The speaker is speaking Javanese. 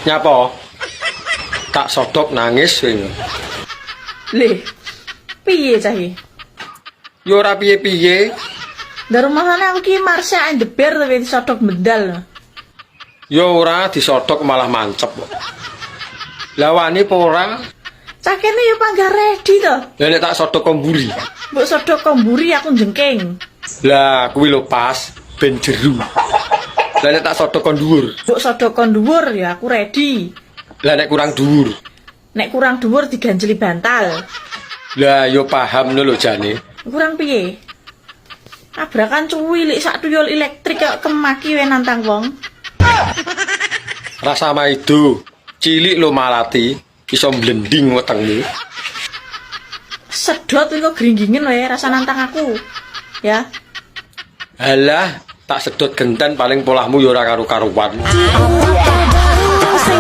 Nyapa? Tak sodok nangis kowe. Le, piye cah iki? Yo ora piye-piye. Dari rumahane aku ki Marsha and the Bear tapi disodok medal. Yo ora disodok malah mancep. Lah wani apa ora? Cah kene yo panggah ready to. Lah nek tak sodok komburi. Mbok sodok komburi aku jengking. Lah kuwi lho pas ben jeru. Lah nek tak sodok kon dhuwur. Mbok sodok kon dhuwur ya aku ready. Lah nek kurang dhuwur. Nek kurang dhuwur diganjeli bantal. Lah yo paham lho jane. Kurang piye? Tabrakan cuwilik sak tuyul elektrik kok kemaki we nantang wong. Rasa maido, cilik lo malati, iso blending wetengmu. Sedot iku gringgingen wae rasa nantang aku. Ya. Halah, tak sedot genten paling polahmu yo ora karo-karuan.